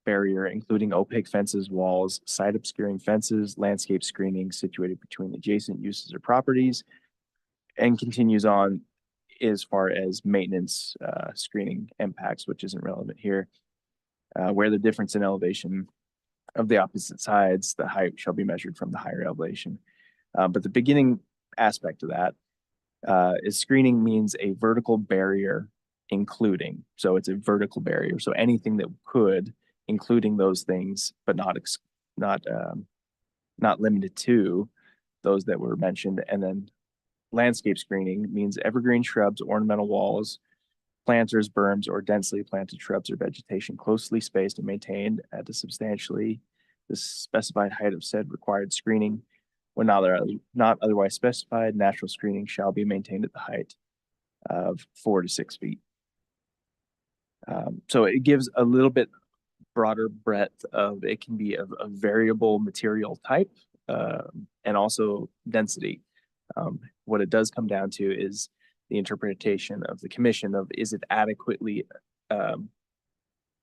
barrier, including opaque fences, walls, site obscuring fences, landscape screening situated between adjacent uses or properties, and continues on as far as maintenance, screening impacts, which isn't relevant here. Where the difference in elevation of the opposite sides, the height shall be measured from the higher elevation. But the beginning aspect of that is screening means a vertical barrier, including. So it's a vertical barrier. So anything that could, including those things, but not limited to those that were mentioned. And then landscape screening means evergreen shrubs, ornamental walls, planters, berms, or densely planted shrubs or vegetation closely spaced and maintained at a substantially the specified height of said required screening. When not otherwise specified, natural screening shall be maintained at the height of 4 to 6 feet. So it gives a little bit broader breadth of, it can be a variable material type and also density. What it does come down to is the interpretation of the commission of, is it adequately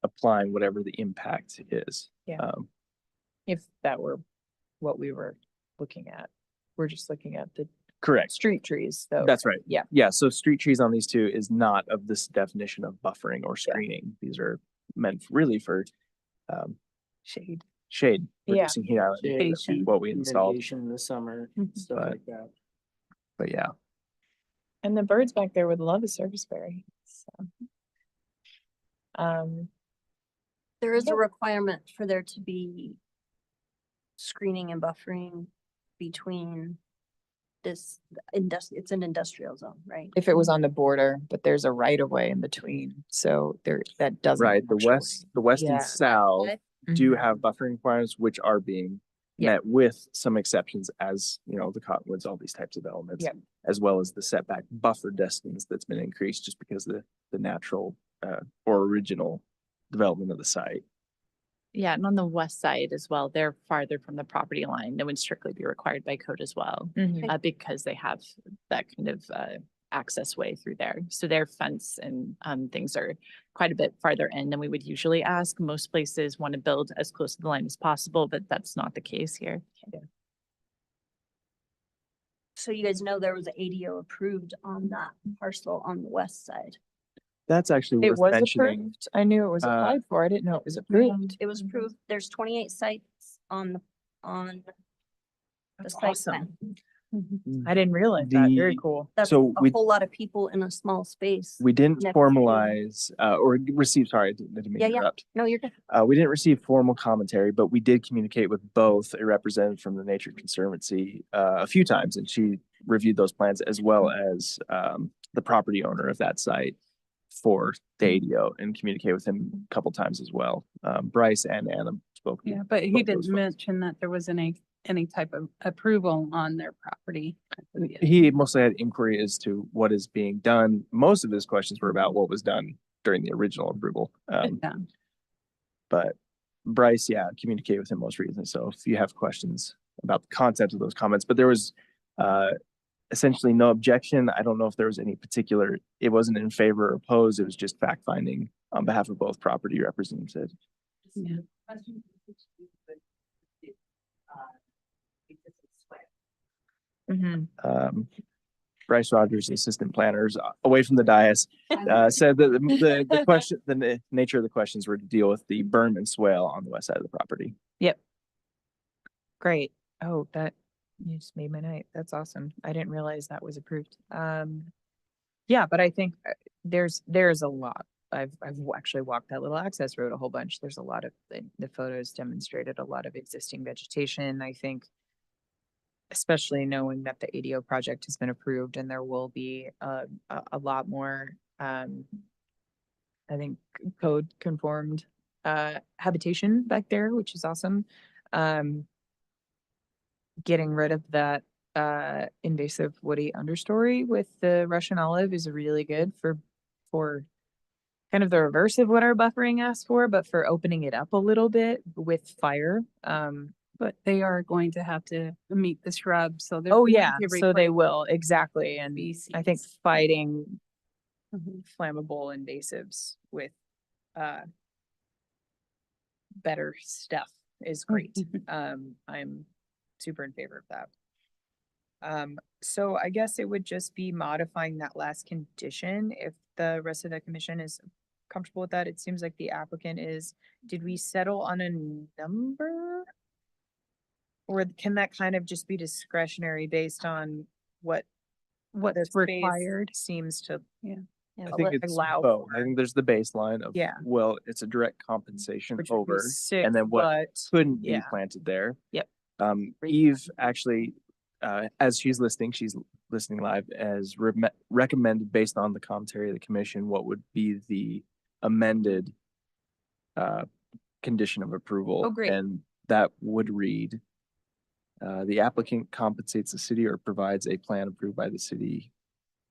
applying whatever the impact is. Yeah. If that were what we were looking at, we're just looking at the Correct. street trees though. That's right. Yeah. Yeah. So street trees on these two is not of this definition of buffering or screening. These are meant really for Shade. shade, Yeah. reducing heat island, Shade, is what we installed. mitigation in the summer, Mhm. stuff But- like that. But yeah, And the birds back there would love a service berry. So. There is Yeah. a requirement for there to be screening and buffering between this it's an industrial zone, right? If it was on the border, but there's a right of way in between, so there, that doesn't. right. The west Yeah. and south do Mhm. have buffering requirements, which are being Yeah. met with some exceptions, as you know, the cottonwoods, all these types of elements, Yep. as well as the setback buffer distance that's been increased just because of the natural or original development of the site. Yeah, and on the west side as well, they're farther from the property line. That would strictly be required by code as well, Mhm. because they have that kind of access way through there. So their fence and things are quite a bit farther in than we would usually ask. Most places want to build as close to the line as possible, but that's not the case here. So you guys know there was an ADO approved on that parcel on the west side. That's actually It worth was mentioning. approved. I knew it was applied for. I didn't know it was approved. It was approved. There's 28 sites on the That's site awesome. plan. I didn't realize that. Very The- cool. That's So a we- whole lot of people in a small space. We didn't next to- formalize or receive, sorry, I didn't mean Yeah, to yeah. interrupt. No, you're good. We didn't receive formal commentary, but we did communicate with both a representative from the Nature Conservancy a few times, and she reviewed those plans as well as the property owner of that site for the ADO and communicate with him a couple times as well. Bryce and Anna spoke. Yeah, but he both those didn't folks. mention that there was any type of approval on their property. He mostly had inquiry as to what is being done. Most of his questions were about what was done during the original approval. Yeah. But Bryce, yeah, communicate with him most recently. So if you have questions about the content of those comments, but there was essentially no objection. I don't know if there was any particular, it wasn't in favor or opposed. It was just fact finding on behalf of both property representatives. Yeah. Mhm. Bryce Rogers, assistant planners, away from the dais, said that the question, nature of the questions were to deal with the berm and swale on the west side of the property. Great. Oh, that, you just made my night. That's awesome. I didn't realize that was approved. Yeah, but I think there's a lot. I've actually walked that little access road a whole bunch. There's a lot of, the photos demonstrated a lot of existing vegetation. I think, especially knowing that the ADO project has been approved and there will be a lot more, I think code conformed habitation back there, which is awesome. Getting rid of that invasive woody understory with the Russian olive is really good for kind of the reverse of what our buffering asks for, but for opening it up a little bit with fire. But they are going to have to meet the shrub, so. they're Oh going yeah, to so they replace will, exactly. And I think species. fighting Mhm. flammable invasives with better stuff is great. I'm super in favor of that. So I guess it would just be modifying that last condition if the rest of the commission is comfortable with that. It seems like the applicant is, did we settle on a number? Or can that kind of just be discretionary based on what the What's space required. seems to? Yeah. I think it's allow both. for? I think there's the baseline of, Yeah. well, it's a direct compensation Which would be over, sick, and then what but couldn't be yeah. planted there. Yep. Eve actually, as she's listening live, as recommended based on the commentary of the commission, what would be the amended condition of approval. Oh, great. And that would read, the applicant compensates the city or provides a plan approved by the city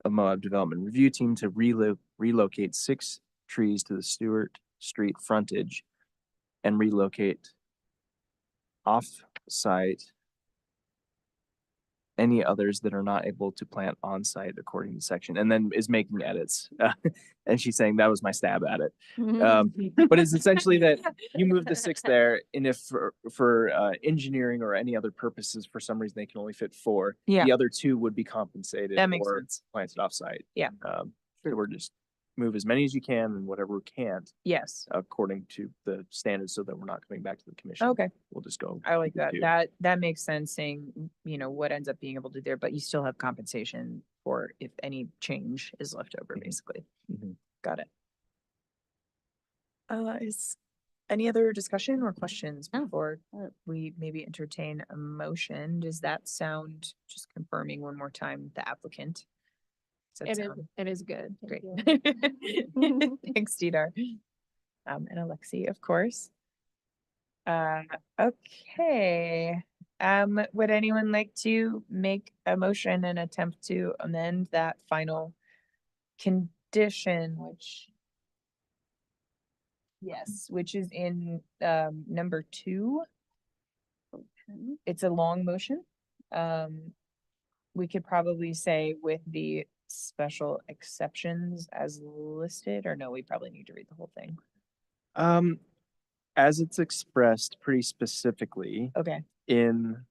of Moab Development Review Team to relocate 6 trees to the Stewart Street frontage and relocate off-site any others that are not able to plant on-site according to section, and then is making edits. And she's saying that was my stab at it. But it's essentially that you move the 6 there, and if for engineering or any other purposes, for some reason they can only fit 4, Yeah. the other 2 would be compensated That makes or sense. planted off-site. Yeah. So we're just move as many as you can and whatever we can't Yes. according to the standards, so that we're not coming back to the commission. Okay. We'll just go. I like that. do. That makes sense, saying, what ends up being able to do there, but you still have compensation for if any change is left over, Mhm. basically. Mhm. Got it. Is any other discussion or questions No. before we maybe entertain a motion? Does that sound, just confirming one more time, the applicant? Does that sound It is good. great? Thanks, Didar. And Alexi, of course. Okay. Would anyone like to make a motion and attempt to amend that final condition, which is in number 2. It's a long motion. We could probably say with the special exceptions as listed, or no, we probably need to read the whole thing. As it's expressed pretty specifically Okay. in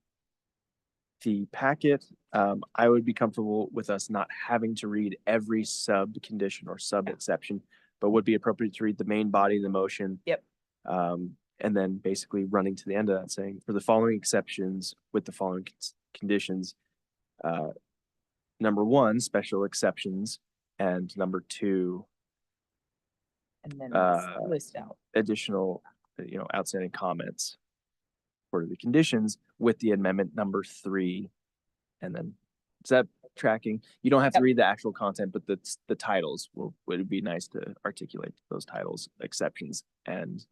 the packet, I would be comfortable with us not having to read every sub condition or sub exception, but would be appropriate to read the main body of the motion. Yep. And then basically running to the end of that saying, for the following exceptions with the following conditions, number 1, special exceptions, and number 2, And then Uh, list out. additional, outstanding comments for the conditions with the amendment number 3. And then, is that tracking? You don't have to Yep. read the actual content, but the titles would be nice to articulate those titles, exceptions and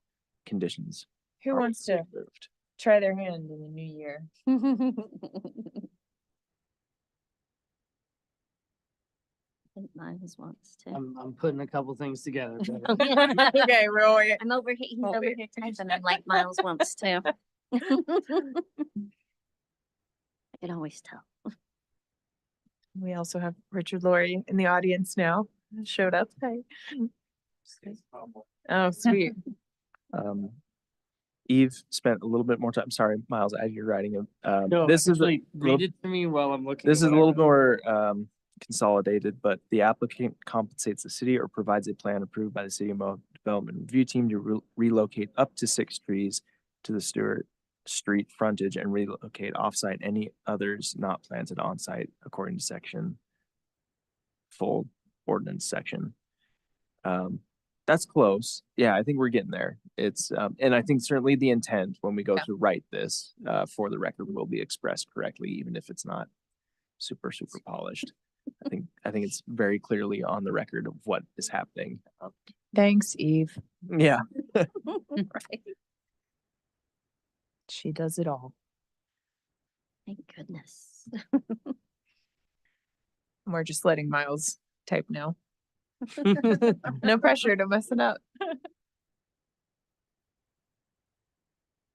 conditions. Who are wants to approved. try their hand in the new year? I think Miles wants to. I'm putting a couple things together. but- Okay, Roy. I'm over here, he's Oh, over wait. here typing, I'm like Miles wants to. I can always tell. We also have Richard Laurie in the audience now. Showed up. Hi. Oh, sweet. Eve spent a little bit more time. Sorry, Miles, as you're writing it. No, This is a actually, little, read it to me while I'm looking. this at is a what I little wrote. more consolidated, but the applicant compensates the city or provides a plan approved by the City of Mo Development Review Team to relocate up to 6 trees to the Stewart Street frontage and relocate offsite any others not planted on site according to section full ordinance section. That's close. Yeah, I think we're getting there. It's and I think certainly the intent when we go Yeah. to write this for the record will be expressed correctly, even if it's not super polished. I think it's very clearly on the record of what is happening. Thanks, Eve. Yeah. Right. She does it all. Thank goodness. We're just letting Miles type now. No pressure to mess it up.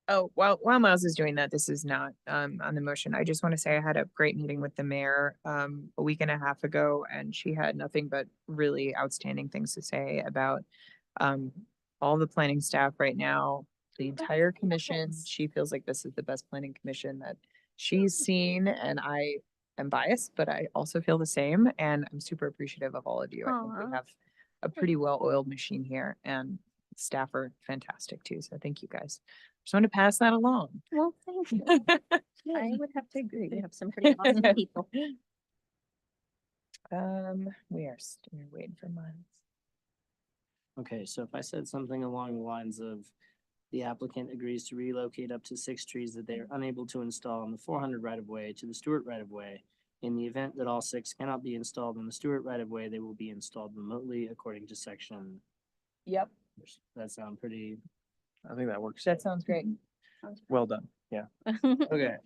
Oh, while Miles is doing that, this is not on the motion. I just want to say I had a great meeting with the mayor a week and a half ago, and she had nothing but really outstanding things to say about all the planning staff right now, the entire commission. She feels like this is the best planning commission that she's seen, and I am biased, but I also feel the same, and I'm super appreciative of all of you. I think Aw. we have a pretty well-oiled machine here, and staff are fantastic too, so thank you guys. Just want to pass that along. Well, thank you. I would have to agree. We have some pretty awesome people. We're waiting for Miles. Okay, so if I said something along the lines of the applicant agrees to relocate up to 6 trees that they are unable to install on the 400 right of way to the Stewart right of way. In the event that all 6 cannot be installed on the Stewart right of way, they will be installed remotely according to section. Yep, That sound pretty, I think that works. that sounds great. Well done. Yeah. okay.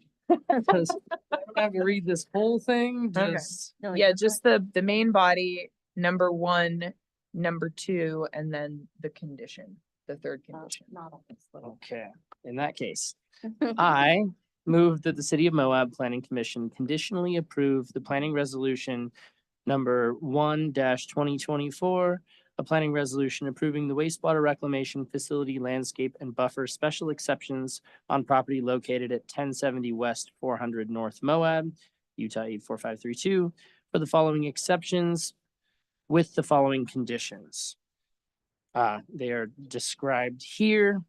Just- I don't have to read this whole thing, Okay. just. No, Yeah, you're just the main body, number 1, number 2, and then the condition, the third fine. condition. Not on this little. Okay, in that case, I move that the City of Moab Planning Commission conditionally approve the planning resolution number 1-2024, a planning resolution approving the wastewater reclamation facility landscape and buffer special exceptions on property located at 1070 West 400 North Moab, Utah 84532, for the following exceptions with the following conditions. They are described here.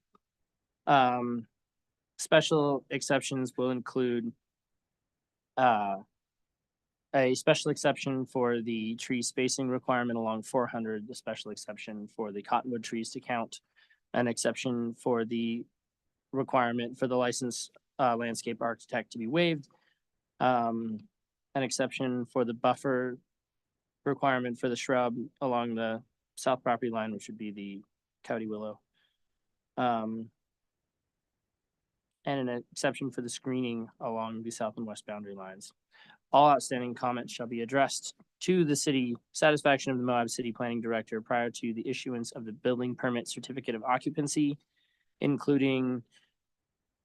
Special exceptions will include a special exception for the tree spacing requirement along 400, the special exception for the cottonwood trees to count, an exception for the requirement for the licensed landscape architect to be waived, an exception for the buffer requirement for the shrub along the south property line, which would be the coyote willow. And an exception for the screening along the south and west boundary lines. All outstanding comments shall be addressed to the city satisfaction of the Moab City Planning Director prior to the issuance of the building permit certificate of occupancy, including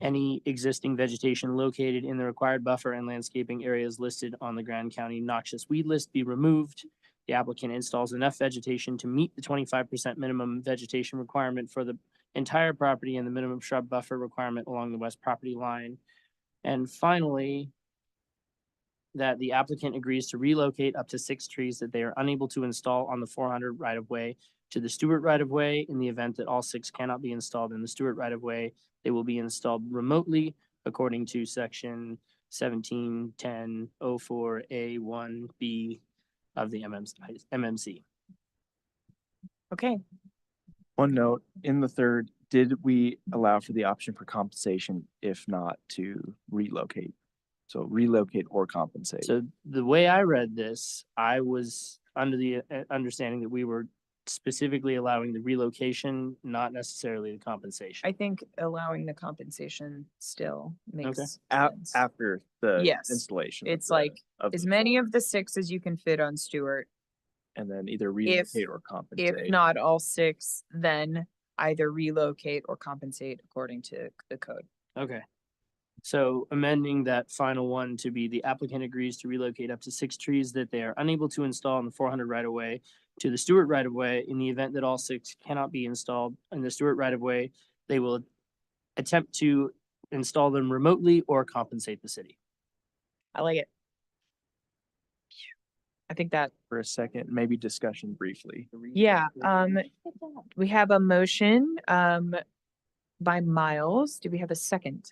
any existing vegetation located in the required buffer and landscaping areas listed on the Grand County noxious weed list be removed. The applicant installs enough vegetation to meet the 25% minimum vegetation requirement for the entire property and the minimum shrub buffer requirement along the west property line. And finally, that the applicant agrees to relocate up to 6 trees that they are unable to install on the 400 right of way to the Stewart right of way. In the event that all 6 cannot be installed in the Stewart right of way, they will be installed remotely according to section 171004A1B of the MMC. Okay, One note, in the third, did we allow for the option for compensation if not to relocate? So relocate or compensate. So the way I read this, I was under the understanding that we were specifically allowing the relocation, not necessarily the compensation. I think allowing the compensation still makes sense. After the Yes. installation. of It's the- like of as the many full- of the 6 as you can fit on Stewart. And then either relocate or compensate. If not all 6, then either relocate or compensate according to the code. Okay. So amending that final one to be the applicant agrees to relocate up to 6 trees that they are unable to install in the 400 right of way to the Stewart right of way. In the event that all 6 cannot be installed in the Stewart right of way, they will attempt to install them remotely or compensate the city. I like it. I think that, For a second, maybe discussion briefly. yeah, we have a motion, by Miles. Do we have a second?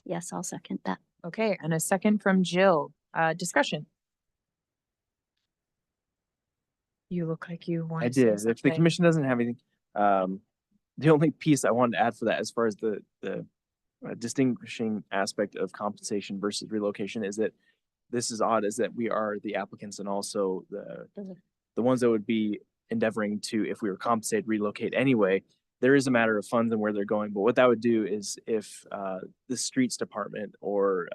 Yes, I'll second that. Okay, and a second from Jill. Discussion. You look like you want I to say did. If the something. commission doesn't have anything, the only piece I wanted to add for that, as far as the distinguishing aspect of compensation versus relocation, is that this is odd, is that we are the applicants and also the ones that would be endeavoring to, if we were compensated, relocate anyway. There is a matter of funds and where they're going, but what that would do is if the streets department or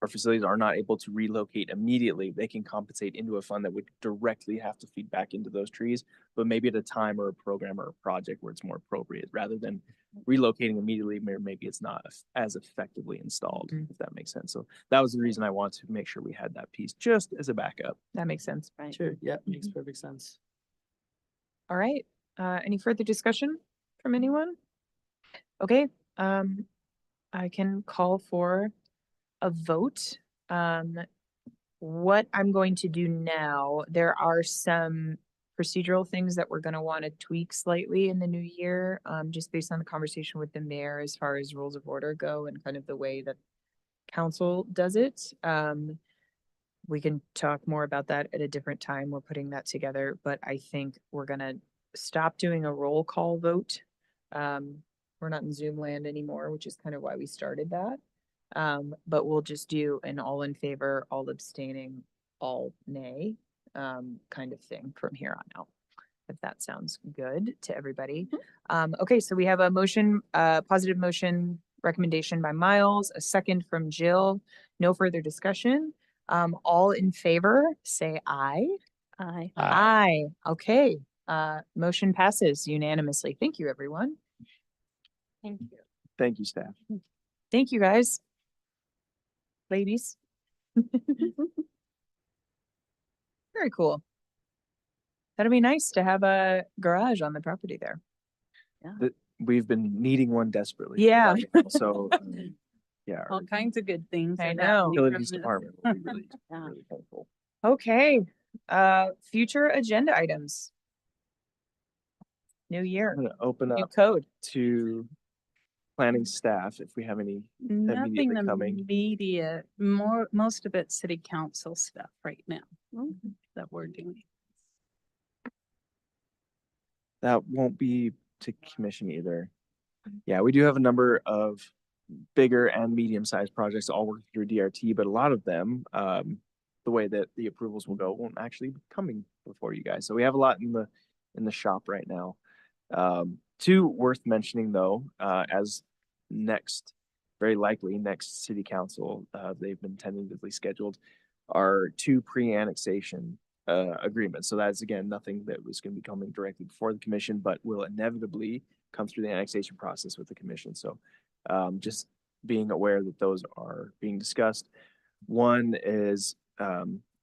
our facilities are not able to relocate immediately, they can compensate into a fund that would directly have to feed back into those trees, but maybe at a time or a program or a project where it's more appropriate, rather than relocating immediately, where maybe it's not as effectively installed, if that makes sense. So that was the reason I wanted to make sure we had that piece just as a backup. That makes sense. Right. Sure, yeah, makes perfect sense. All right. Any further discussion from anyone? Okay, I can call for a vote. What I'm going to do now, there are some procedural things that we're gonna want to tweak slightly in the new year, just based on the conversation with the mayor as far as rules of order go and kind of the way that council does it. We can talk more about that at a different time. We're putting that together, but I think we're gonna stop doing a roll call vote. We're not in Zoom land anymore, which is kind of why we started that. But we'll just do an all in favor, all abstaining, all nay, kind of thing from here on out. If that sounds good to everybody. Okay, so we have a motion, positive motion recommendation by Miles, a second from Jill. No further discussion. All in favor, say aye. Aye. Aye. Okay, motion passes unanimously. Thank you, everyone. Thank you. Thank you, staff. Thank you, guys. Ladies. Very cool. That'd be nice to have a garage on the property there. We've been needing one desperately. Yeah. So, yeah, our All kinds of good things. I are know. happening from utilities this. department will be really, Yeah. really helpful. Okay, future agenda items. New year, I'm gonna open new up code. to planning staff if we have any Nothing immediately coming. immediate, most of it's city council stuff right now that we're doing. That won't be to commission either. Yeah, we do have a number of bigger and medium-sized projects all working through DRT, but a lot of them, the way that the approvals will go, won't actually be coming before you guys. So we have a lot in the shop right now. Two worth mentioning though, as very likely next city council, they've been tentatively scheduled, are two pre-annexation agreements. So that's again, nothing that was going to be coming directly before the commission, but will inevitably come through the annexation process with the commission. So just being aware that those are being discussed. One is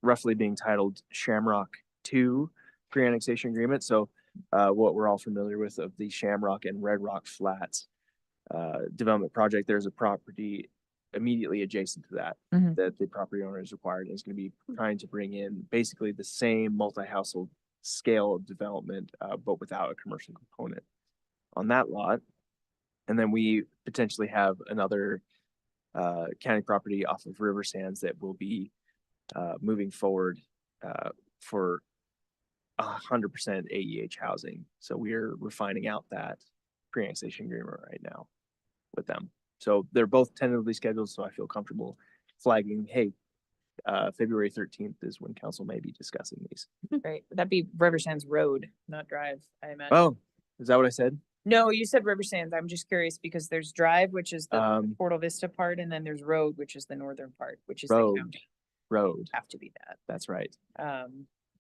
roughly being titled Shamrock 2 pre-annexation agreement. So what we're all familiar with of the Shamrock and Red Rock Flats development project, there's a property immediately adjacent to that that the property owner is required and is going to be trying to bring in basically the same multi-household scale of development, but without a commercial component on that lot. And then we potentially have another county property off of River Sands that will be moving forward for 100% AEH housing. So we're refining out that pre-annexation agreement right now with them. So they're both tentatively scheduled, so I feel comfortable flagging, hey, February 13th is when council may be discussing these. Right, that'd be River Sands Road, not Drive, I imagine. Oh, is that what I said? No, you said River Sands. I'm just curious because there's Drive, which is the Um, Portal Vista part, and then there's Road, which is the northern part, which is the Road. county. Road, Have to be that. that's right.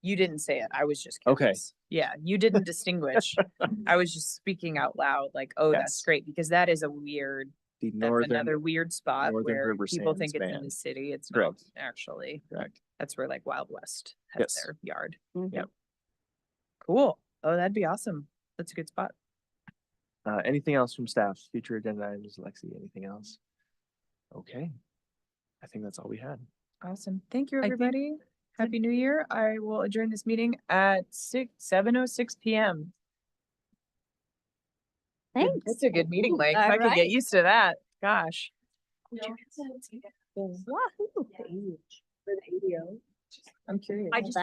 You didn't say it. I was just Okay. curious. Yeah, you didn't distinguish. I was just speaking out loud, like, oh, that's Yes. great, because that is a weird, The that's northern, another weird spot northern where River people Sands think it's in band. the city. It's not Correct. actually. correct. That's where like Wild West has Yes. their yard. Mhm. Yep. Cool. Oh, that'd be awesome. That's a good spot. Anything else from staff? Future agenda items, Lexi, anything else? Okay. I think that's all we had. Awesome. Thank you, I think- everybody. Happy New Year. I will adjourn this meeting at 7:06 PM. Thanks. That's a good meeting, Lex. All I could get right. used to that. Gosh. Wahoo. I'm curious. I just